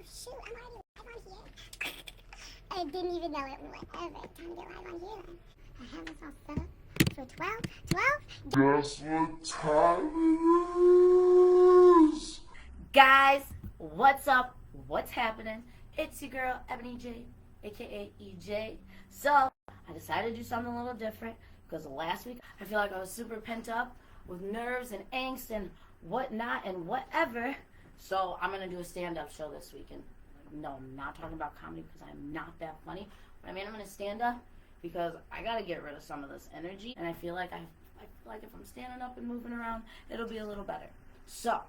shoot, I'm already live on here. I didn't even know it. Whatever. Time to get live on here then. I have this all set up for 12. 12? Guess what time it is? Guys, what's up? What's happening? It's your girl, Ebony J, aka EJ. So, I decided to do something a little different because last week I feel like I was super pent up with nerves and angst and whatnot and whatever. So, I'm going to do a stand-up show this week. And no, I'm not talking about comedy because I'm not that funny. But I mean, I'm going to stand up because I got to get rid of some of this energy. And I feel like if I'm standing up and moving around, it'll be a little better. So,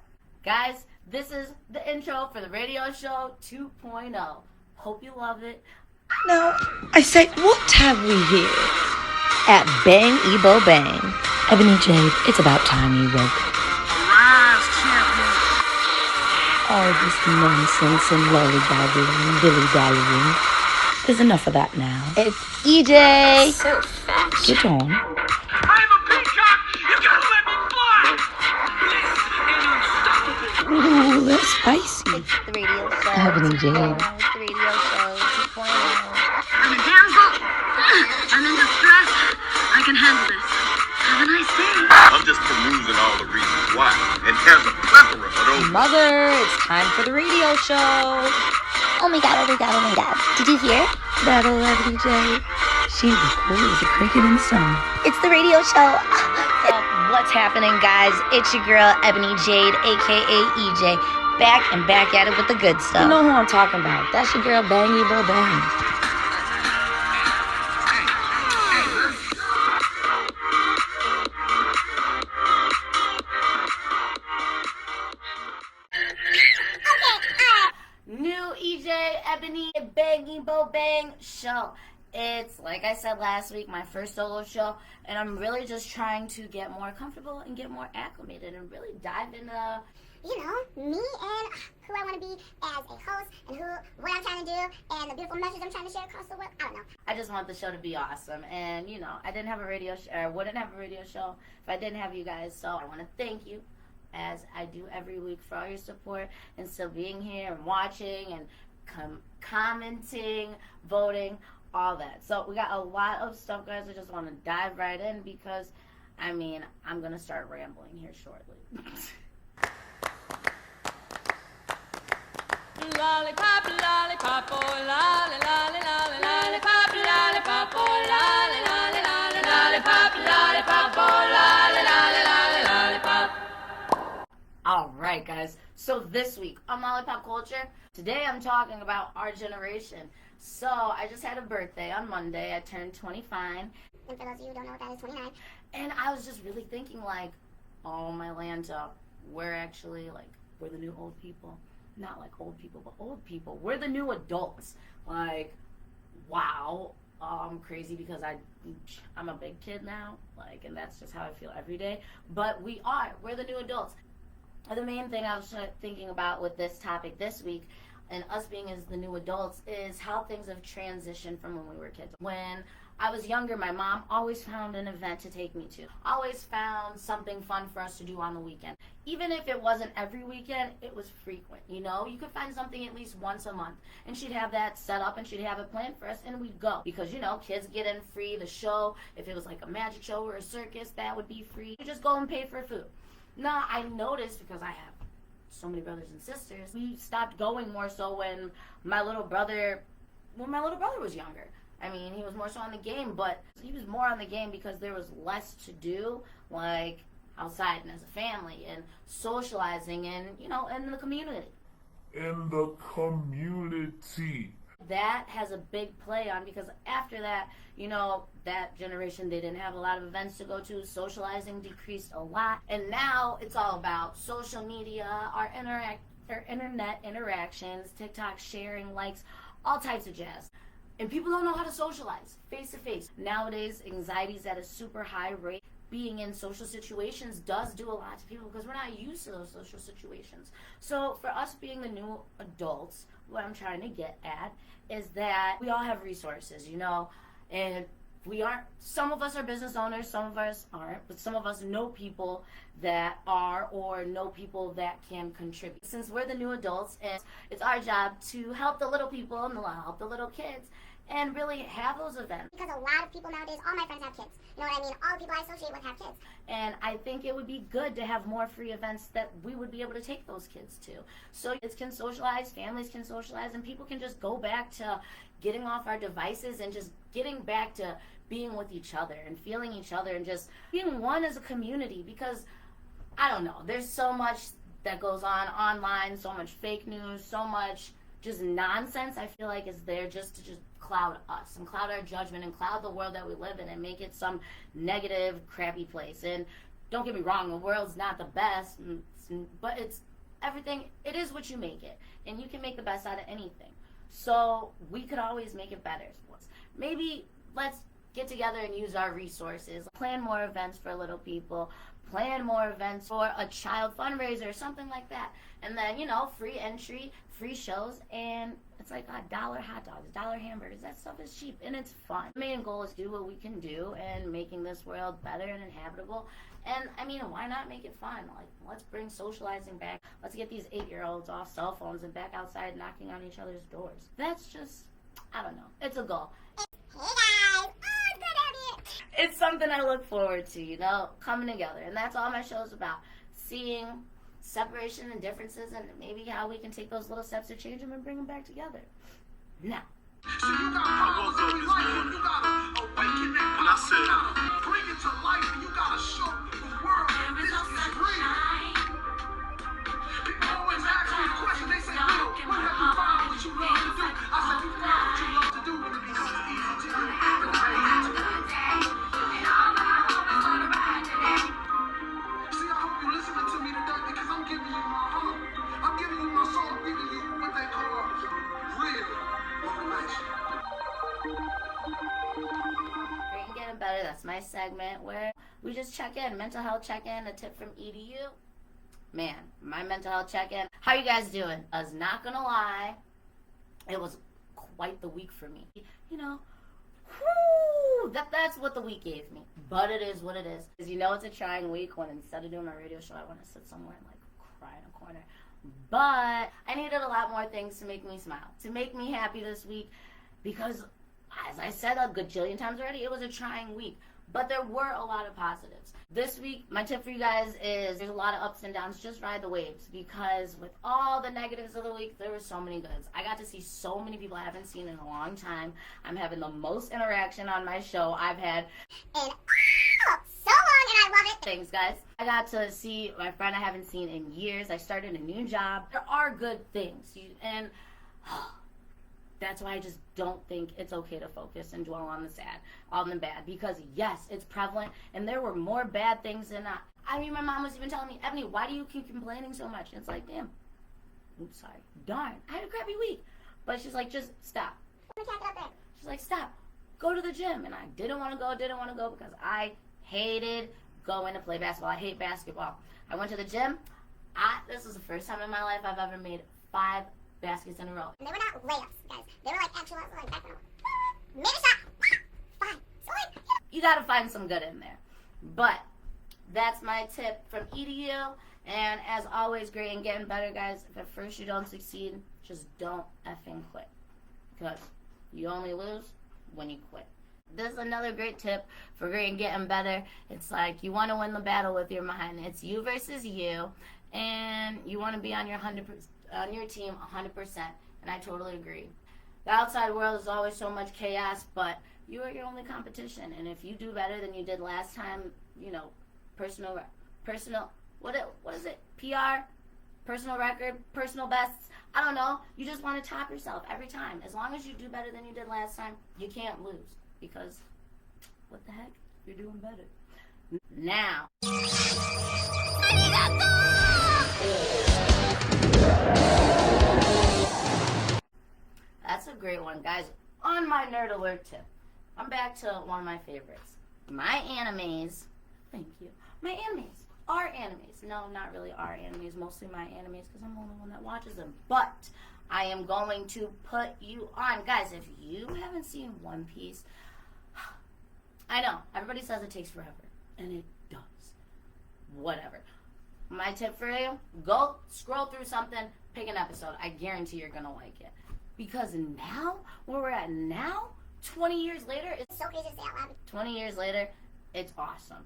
guys, this is the intro for the radio show 2.0. Hope you love it. Now, I say, what have we here? At Bang Ebo Bang. Ebony Jade, it's about time you woke. Rise, champion. All this nonsense and lollygagging, dilly-dallying. There's enough of that now. It's EJ. So fast. Get on. I'm a peacock. You gotta let me fly. Bliss and unstoppable. Ooh, that's spicy. It's the radio show. Ebony Jade. It's the radio show 2.0. I'm a damsel. I'm in distress. I can handle this. Have a nice day. I'm just perusing all the reasons why. And there's a plethora of those. Mother, it's time for the radio show. Oh my god, oh my god, oh my god. Did you hear? That'll Ebony Jade. She's as cool as a cricket in the sun. It's the radio show. So, what's happening, guys? It's your girl, Ebony Jade, aka EJ. Back at it with the good stuff. You know who I'm talking about. That's your girl, Bang Ebo Bang. New EJ Ebony Banging Bo Bang show. It's, like I said last week, my first solo show, and I'm really just trying to get more comfortable and get more acclimated and really dive into, You know, me and who I want to be as a host and what I'm trying to do and the beautiful message I'm trying to share across the world. I don't know. I just want the show to be awesome. And, you know, I didn't have a radio show, or wouldn't have a radio show if I didn't have you guys. So I want to thank you, as I do every week, for all your support and still being here and watching and commenting, voting, all that. So we got a lot of stuff, guys. I just want to dive right in because, I mean, I'm going to start rambling here shortly. Lollipop, lollipop, oh lolly, lolly, lolly, lollipop, lollipop, oh lolly, lolly, lolly, lollipop, lollipop, oh lolly, lolly, lolly, lollipop. All right, guys. So this week on Lollipop Culture, today I'm talking about our generation. So I just had a birthday on Monday. I turned 25. And for those of you who don't know what that is, 29. And I was just really thinking, like, oh, my Lanta, we're actually, like, we're the new old people. Not like old people, but old people. We're the new adults. Like, wow. I'm crazy because I'm a big kid now. Like, and that's just how I feel every day. But we're the new adults. The main thing I was thinking about with this topic this week and us being as the new adults is how things have transitioned from when we were kids. When I was younger, my mom always found an event to take me to. Always found something fun for us to do on the weekend. Even if it wasn't every weekend, it was frequent, you know? You could find something at least once a month. And she'd have that set up and she'd have it planned for us and we'd go. Because, you know, kids get in free. The show, if it was like a magic show or a circus, that would be free. You just go and pay for food. Now, I noticed, because I have so many brothers and sisters, we stopped going more so when my little brother was younger. I mean, he was more so on the game, but he was more on the game because there was less to do, like outside and as a family and socializing and, you know, in the community. In the community. That has a big play on because after that, you know, that generation, they didn't have a lot of events to go to. Socializing decreased a lot. And now it's all about social media, our internet interactions, TikTok sharing, likes, all types of jazz. And people don't know how to socialize face to face. Nowadays, anxiety is at a super high rate. Being in social situations does do a lot to people because we're not used to those social situations. So for us being the new adults, what I'm trying to get at is that we all have resources, you know, and some of us are business owners, some of us aren't, but some of us know people that are, or know people that can contribute. Since we're the new adults, and it's our job to help the little people and help the little kids and really have those events. Because a lot of people nowadays, all my friends have kids. You know what I mean? All the people I associate with have kids. And I think it would be good to have more free events that we would be able to take those kids to. So kids can socialize, families can socialize, and people can just go back to getting off our devices and just getting back to being with each other and feeling each other and just being one as a community. Because, I don't know, there's so much that goes on online, so much fake news, so much just nonsense I feel like is there just to just cloud us and cloud our judgment and cloud the world that we live in and make it some negative, crappy place. And don't get me wrong, the world's not the best, but it's everything, it is what you make it. And you can make the best out of anything. So we could always make it better. Maybe let's get together and use our resources. Plan more events for little people. Plan more events for a child fundraiser, something like that. And then, you know, free entry, free shows, and it's like $1 hot dogs, $1 hamburgers. That stuff is cheap and it's fun. The main goal is do what we can do and making this world better and inhabitable. And I mean, why not make it fun? Like, let's bring socializing back. Let's get these 8-year-olds off cell phones and back outside knocking on each other's doors. That's just, I don't know. It's a goal. Hey guys! Oh, it's good to have you! It's something I look forward to, you know, coming together. And that's all my show's about. Seeing separation and differences and maybe how we can take those little steps to change them and bring them back together. Now. So you got powers in your life and you gotta awaken that power. You gotta bring it to life and you gotta show the world this is real. People always ask me the question, they say, Will, when have you found what you love to do? I said, you found what you love to do when it becomes easy to you. See, I hope you're listening to me today because I'm giving you my heart. I'm giving you my soul. I'm giving you what they call real motivation. Great and Getting Better, that's my segment where we just check in, mental health check-in, a tip from E to you. Man, my mental health check-in. How you guys doing? I was not gonna lie, it was quite the week for me. You know, whoo, that's what the week gave me. But it is what it is. Because you know it's a trying week when instead of doing my radio show, I want to sit somewhere and like cry in a corner. But I needed a lot more things to make me smile, to make me happy this week. Because, as I said a gajillion times already, it was a trying week. But there were a lot of positives. This week, my tip for you guys is there's a lot of ups and downs. Just ride the waves. Because with all the negatives of the week, there were so many goods. I got to see so many people I haven't seen in a long time. I'm having the most interaction on my show I've had And so long, and I love it. Thanks, guys. I got to see my friend I haven't seen in years. I started a new job. There are good things. That's why I just don't think it's okay to focus and dwell on the sad, on the bad. Because, yes, it's prevalent, and there were more bad things than not. I mean, my mom was even telling me, Ebony, why do you keep complaining so much? And it's like, damn. Oops, sorry. Darn. I had a crappy week. But she's like, just stop. She's like, stop. Go to the gym. And I didn't want to go because I hated going to play basketball. I hate basketball. I went to the gym. This was the first time in my life I've ever made 5 baskets in a row. And they were not layups, guys. They were like actual, like back and made a shot. Fine. So like, you got to find some good in there. But that's my tip from E to you. And as always, great and getting better, guys. If at first you don't succeed, just don't effing quit. Because you only lose when you quit. This is another great tip for great and getting better. It's like you want to win the battle with your mind. It's you versus you. And you want to be on your 100%. On your team 100%, and I totally agree. The outside world is always so much chaos, but you are your only competition, and if you do better than you did last time, you know, personal, what is it, PR, personal record, personal bests, I don't know, you just want to top yourself every time. As long as you do better than you did last time, you can't lose, because what the heck, you're doing better. Now. That's a great one, guys. On my nerd alert tip, I'm back to one of my favorites. My animes, thank you. My animes, our animes. No, not really our animes, mostly my animes because I'm the only one that watches them. But I am going to put you on. Guys, if you haven't seen One Piece, I know, everybody says it takes forever, and it does. Whatever. My tip for you, go scroll through something, pick an episode. I guarantee you're going to like it. Because now, where we're at now, 20 years later, it's So crazy to say out loud. 20 years later, it's awesome.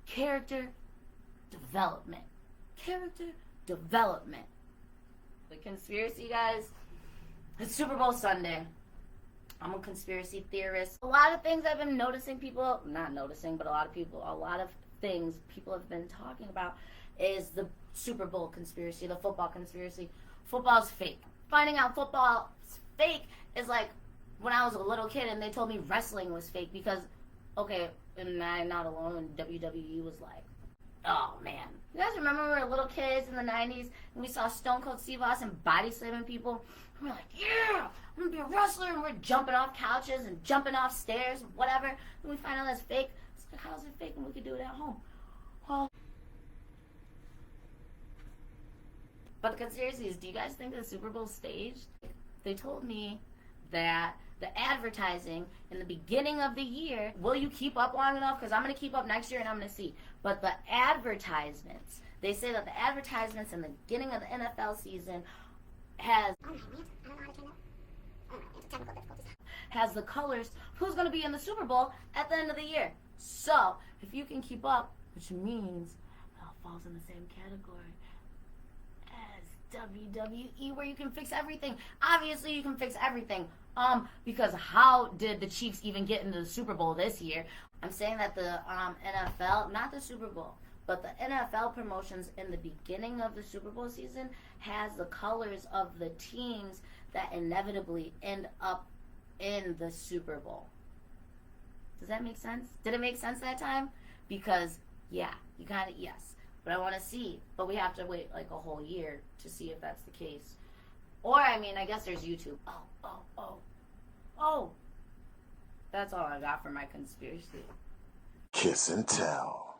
Character development. Character development. The conspiracy, guys, it's Super Bowl Sunday. I'm a conspiracy theorist. A lot of things I've been noticing people, not noticing, but a lot of things people have been talking about is the Super Bowl conspiracy, the football conspiracy. Football's fake. Finding out football's fake is like when I was a little kid and they told me wrestling was fake because, okay, and I'm not alone when WWE was like, oh man. You guys remember we were little kids in the 90s and we saw Stone Cold Steve Austin body slamming people? And we're like, yeah, I'm gonna be a wrestler, and we're jumping off couches and jumping off stairs, whatever. And we find out that's fake. It's like, how's it fake when we could do it at home? Well, but the conspiracy is, do you guys think the Super Bowl staged? They told me that the advertising in the beginning of the year, will you keep up long enough? Because I'm going to keep up next year and I'm going to see. But the advertisements, they say that the advertisements in the beginning of the NFL season has Oh my man, I don't know how to turn that. Oh my man, technical difficulties. has the colors who's going to be in the Super Bowl at the end of the year. So, if you can keep up, which means it all falls in the same category as WWE, where you can fix everything. Obviously, you can fix everything. Because how did the Chiefs even get into the Super Bowl this year? I'm saying that the NFL, not the Super Bowl, but the NFL promotions in the beginning of the Super Bowl season has the colors of the teams that inevitably end up in the Super Bowl. Does that make sense? Did it make sense that time? Because, yeah, you got it, yes. But I want to see. But we have to wait like a whole year to see if that's the case. Or, I mean, I guess there's YouTube. Oh. That's all I got for my conspiracy. Kiss and tell.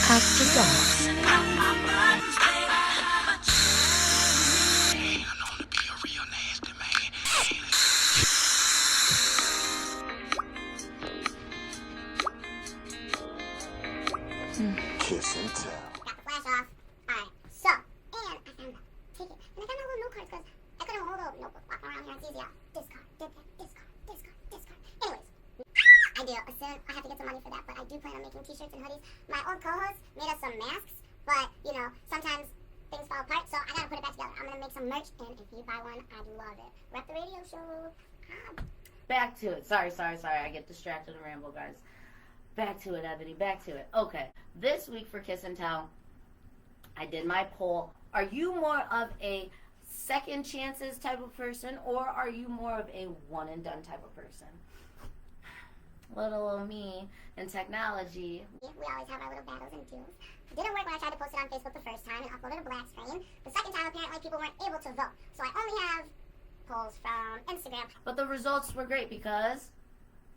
After dark. Kiss and tell. Got the flash off. Alright, so, and I found the ticket. And I found my little note cards because I couldn't hold a notebook walking around here. It's easier. Discard, discard. Anyways, I do. Soon, I have to get some money for that, but I do plan on making t-shirts and hoodies. My old co-host made us some masks, but, you know, sometimes things fall apart, so I gotta put it back together. I'm gonna make some merch, and if you buy one, I'd love it. Rep the radio show. Back to it. Sorry. I get distracted and ramble, guys. Back to it, Ebony. Back to it. Okay. This week for Kiss and Tell, I did my poll. Are you more of a second chances type of person, or are you more of a one and done type of person? Little old me and technology. We always have our little battles and duels. It didn't work when I tried to post it on Facebook the first time and uploaded a black screen. The second time, apparently, people weren't able to vote. So I only have polls from Instagram. But the results were great because,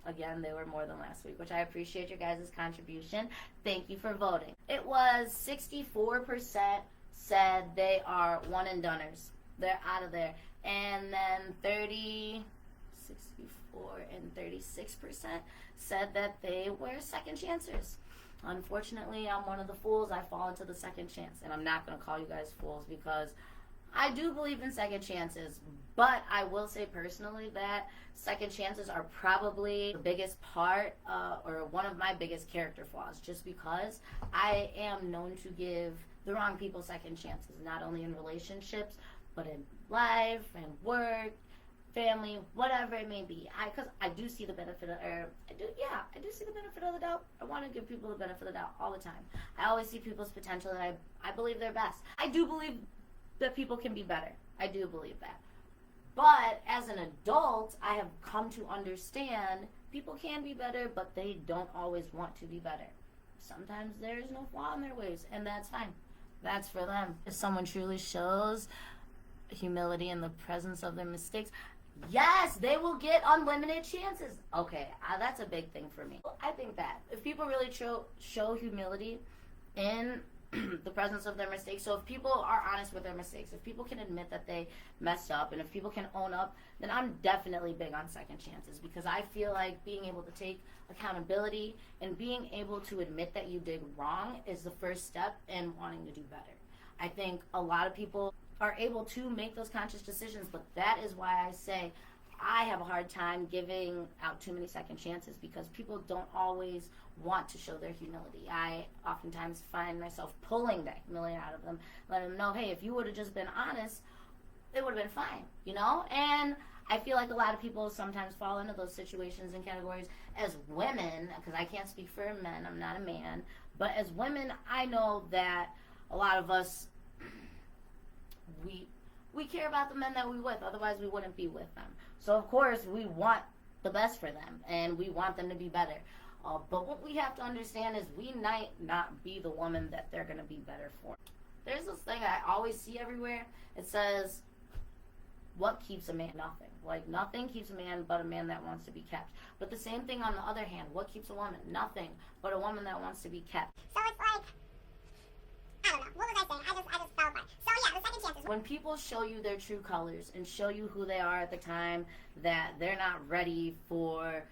again, they were more than last week, which I appreciate your guys' contribution. Thank you for voting. It was 64% said they are one and doneers. They're out of there. And then 64 and 36% said that they were second chancers. Unfortunately, I'm one of the fools. I fall into the second chance. And I'm not going to call you guys fools because I do believe in second chances. But I will say personally that second chances are probably the biggest part or one of my biggest character flaws, just because I am known to give the wrong people second chances, not only in relationships, but in life and work, family, whatever it may be. Because I do see the benefit of, I do see the benefit of the doubt. I want to give people the benefit of the doubt all the time. I always see people's potential and I believe they're best. I do believe that people can be better. I do believe that. But as an adult, I have come to understand people can be better, but they don't always want to be better. Sometimes there is no flaw in their ways, and that's fine. That's for them. If someone truly shows humility in the presence of their mistakes, Yes, they will get unlimited chances. Okay, that's a big thing for me. I think that if people really show humility in the presence of their mistakes, so if people are honest with their mistakes, if people can admit that they messed up, and if people can own up, then I'm definitely big on second chances, because I feel like being able to take accountability and being able to admit that you did wrong is the first step in wanting to do better. I think a lot of people are able to make those conscious decisions, but that is why I say I have a hard time giving out too many second chances, because people don't always want to show their humility. I oftentimes find myself pulling that humility out of them, letting them know, hey, if you would have just been honest, it would have been fine, you know? And I feel like a lot of people sometimes fall into those situations and categories as women, because I can't speak for men, I'm not a man, but as women, I know that a lot of us, we care about the men that we're with, otherwise we wouldn't be with them. So of course we want the best for them, and we want them to be better. But what we have to understand is we might not be the woman that they're going to be better for. There's this thing I always see everywhere. It says, what keeps a man? Nothing. Like, nothing keeps a man but a man that wants to be kept. But the same thing on the other hand, what keeps a woman? Nothing but a woman that wants to be kept. So it's like, I don't know. What was I saying? I just fell apart. So yeah, the second chances. When people show you their true colors and show you who they are at the time, that they're not ready for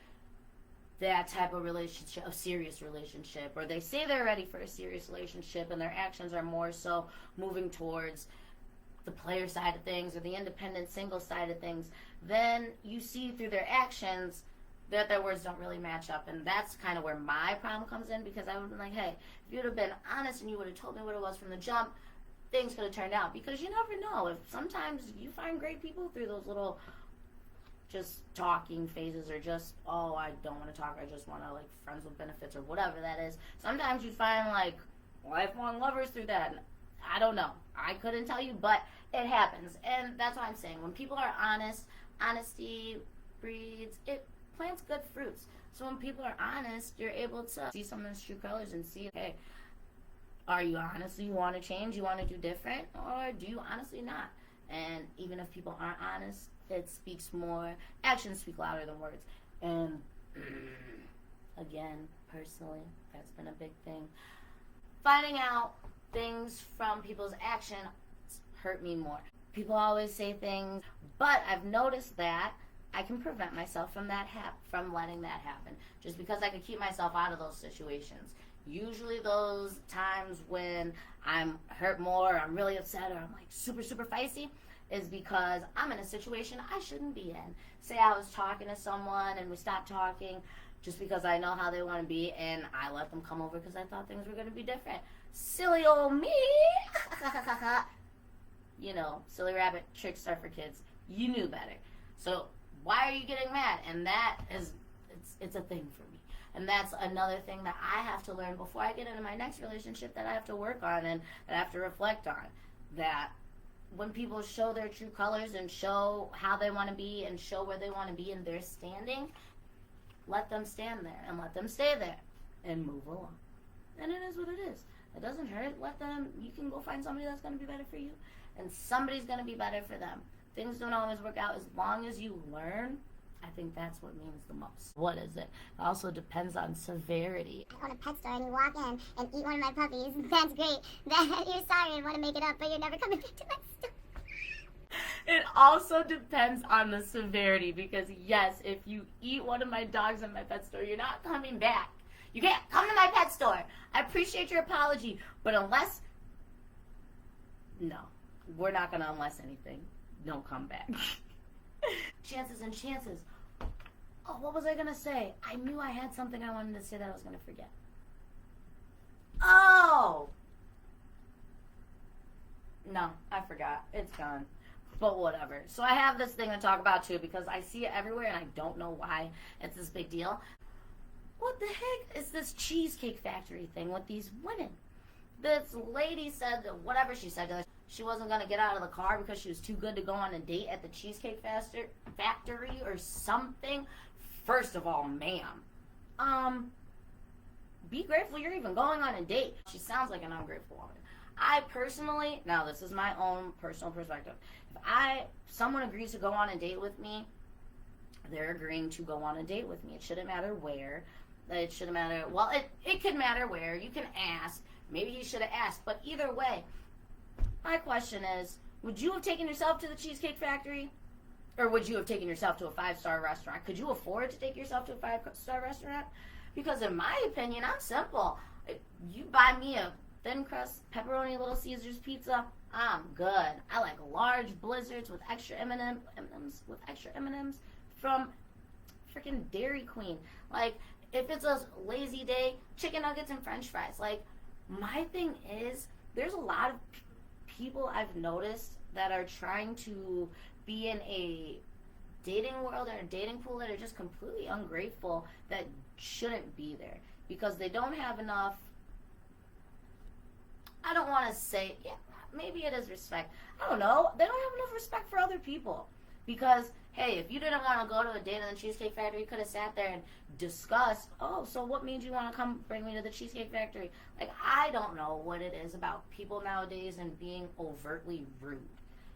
that type of relationship, a serious relationship, or they say they're ready for a serious relationship and their actions are more so moving towards the player side of things or the independent single side of things, then you see through their actions that their words don't really match up. And that's kind of where my problem comes in, because I would have been like, hey, if you would have been honest and you would have told me what it was from the jump, things could have turned out. Because you never know. If sometimes you find great people through those little just talking phases, or just, oh, I don't want to talk, I just want to, like, friends with benefits or whatever that is. Sometimes you find, like, lifelong lovers through that. I don't know. I couldn't tell you, but it happens. And that's what I'm saying. When people are honest, honesty breeds, it plants good fruits. So when people are honest, you're able to see someone's true colors and see, hey, are you honest? Do you want to change? You want to do different? Or do you honestly not? And even if people aren't honest, it speaks more. Actions speak louder than words. And again, personally, that's been a big thing. Finding out things from people's actions hurt me more. People always say things, but I've noticed that I can prevent myself from from letting that happen, just because I can keep myself out of those situations. Usually those times when I'm hurt more, or I'm really upset, or I'm like super feisty, is because I'm in a situation I shouldn't be in. Say I was talking to someone and we stopped talking just because I know how they want to be, and I let them come over because I thought things were going to be different. Silly old me. You know, silly rabbit, tricks are for kids. You knew better. So why are you getting mad? And that is, it's a thing for me. And that's another thing that I have to learn before I get into my next relationship, that I have to work on and that I have to reflect on. That when people show their true colors and show how they want to be and show where they want to be in their standing, let them stand there and let them stay there and move along. And it is what it is. It doesn't hurt. Let them, you can go find somebody that's going to be better for you, and somebody's going to be better for them. Things don't always work out. As long as you learn, I think that's what means the most. What is it? It also depends on severity. I own a pet store and you walk in and eat one of my puppies. That's great. Then you're sorry and want to make it up, but you're never coming back to my store. It also depends on the severity, because yes, if you eat one of my dogs in my pet store, you're not coming back. You can't come to my pet store. I appreciate your apology, but unless, no, we're not going to unless anything. Don't come back. Chances and chances. Oh, what was I going to say? I knew I had something I wanted to say that I was going to forget. Oh! No, I forgot. It's gone. But whatever. So I have this thing to talk about too, because I see it everywhere and I don't know why it's this big deal. What the heck is this Cheesecake Factory thing with these women? This lady said that whatever she said, that she wasn't going to get out of the car because she was too good to go on a date at the Cheesecake Factory or something. First of all, ma'am, be grateful you're even going on a date. She sounds like an ungrateful woman. I personally, now this is my own personal perspective, if someone agrees to go on a date with me, they're agreeing to go on a date with me. It shouldn't matter where. It shouldn't matter, well, it could matter where. You can ask. Maybe he should have asked. But either way, my question is, would you have taken yourself to the Cheesecake Factory? Or would you have taken yourself to a 5-star restaurant? Could you afford to take yourself to a 5-star restaurant? Because in my opinion, I'm simple. If you buy me a thin crust, pepperoni, Little Caesars pizza, I'm good. I like large blizzards with extra M&Ms, from freaking Dairy Queen. Like, if it's a lazy day, chicken nuggets and french fries. Like, my thing is, there's a lot of people I've noticed that are trying to be in a dating world or a dating pool that are just completely ungrateful, that shouldn't be there because they don't have enough, I don't want to say, yeah, maybe it is respect. I don't know. They don't have enough respect for other people. Because, hey, if you didn't want to go to a date in the Cheesecake Factory, you could have sat there and discussed, oh, so what made you want to come bring me to the Cheesecake Factory? Like, I don't know what it is about people nowadays and being overtly rude.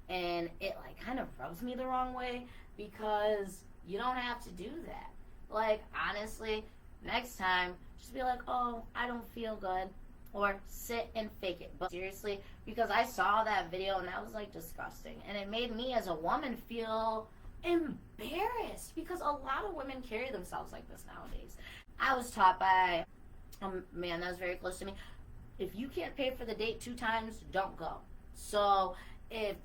And it, like, kind of rubs me the wrong way because you don't have to do that. Like, honestly, next time, just be like, oh, I don't feel good. Or sit and fake it. But seriously, because I saw that video and that was like disgusting. And it made me as a woman feel embarrassed because a lot of women carry themselves like this nowadays. I was taught by a man that was very close to me, if you can't pay for the date 2 times, don't go. So if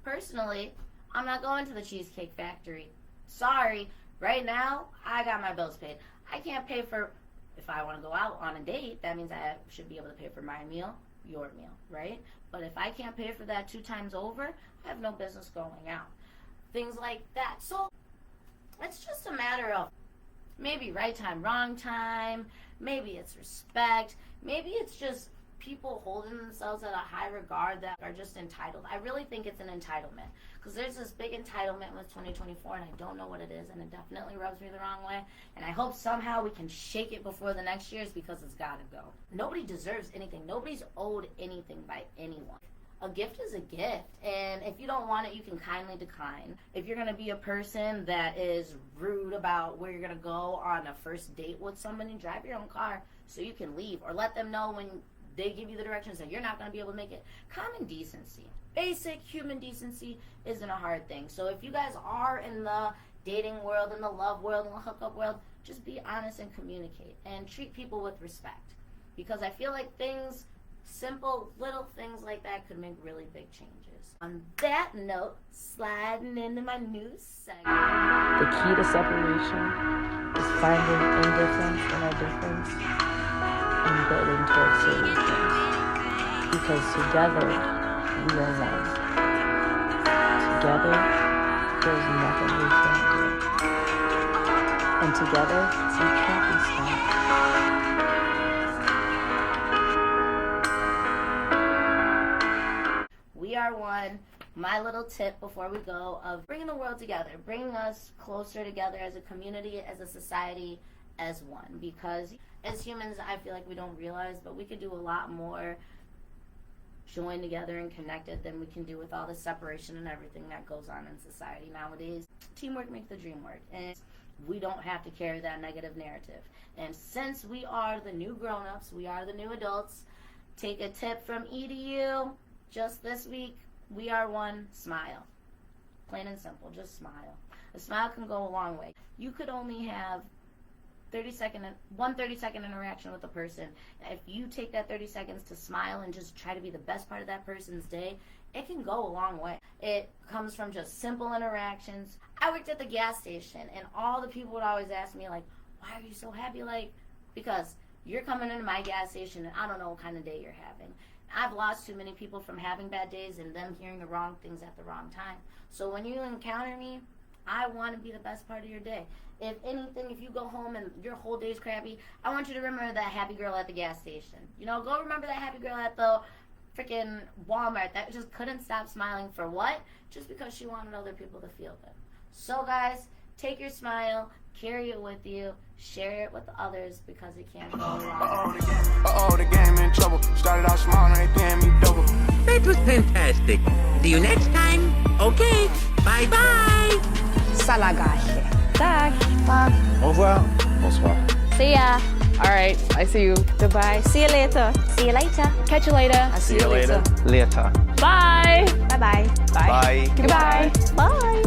personally, I'm not going to the Cheesecake Factory. Sorry, right now, I got my bills paid. I can't pay for, if I want to go out on a date, that means I should be able to pay for my meal, your meal, right? But if I can't pay for that 2 times over, I have no business going out. Things like that. So it's just a matter of maybe right time, wrong time. Maybe it's respect. Maybe it's just people holding themselves at a high regard that are just entitled. I really think it's an entitlement because there's this big entitlement with 2024 and I don't know what it is and it definitely rubs me the wrong way and I hope somehow we can shake it before the next year's because it's got to go. Nobody deserves anything. Nobody's owed anything by anyone. A gift is a gift, and if you don't want it, you can kindly decline. If you're going to be a person that is rude about where you're going to go on a first date with somebody, drive your own car so you can leave, or let them know when they give you the directions that you're not going to be able to make it. Common decency. Basic human decency isn't a hard thing. So if you guys are in the dating world, in the love world, in the hookup world, just be honest and communicate, and treat people with respect. Because I feel like things, simple little things like that could make really big changes. On that note, sliding into my new segment. The key to separation is finding indifference in our difference and building towards solutions. Because together, we are one. Together, there's nothing we can't do. And together, we can't be stopped. We are one. My little tip before we go of bringing the world together, bringing us closer together as a community, as a society, as one. Because as humans, I feel like we don't realize, but we could do a lot more joined together and connected than we can do with all the separation and everything that goes on in society nowadays. Teamwork makes the dream work, and we don't have to carry that negative narrative. And since we are the new grown-ups, we are the new adults, take a tip from E to U. Just this week, we are one. Smile. Plain and simple, just smile. A smile can go a long way. You could only have 30-second interaction with a person. If you take that 30 seconds to smile and just try to be the best part of that person's day, it can go a long way. It comes from just simple interactions. I worked at the gas station, and all the people would always ask me, like, why are you so happy? Like, because you're coming into my gas station, and I don't know what kind of day you're having. I've lost too many people from having bad days and them hearing the wrong things at the wrong time. So when you encounter me, I want to be the best part of your day. If anything, if you go home and your whole day's crappy, I want you to remember that happy girl at the gas station. You know, go remember that happy girl at the freaking Walmart that just couldn't stop smiling for what? Just because she wanted other people to feel good. So guys, take your smile, carry it with you, share it with others because it can go wrong. Uh-oh, the game in trouble. Started out small, now they paying me double. That was fantastic. See you next time. Okay, bye-bye. Salagashi. Tak. Au revoir. Bonsoir. See ya. All right, I see you. Goodbye. See you later. See you later. Catch you later. I'll see you later. Later. Bye. Bye-bye. Bye. Bye. Goodbye. Bye.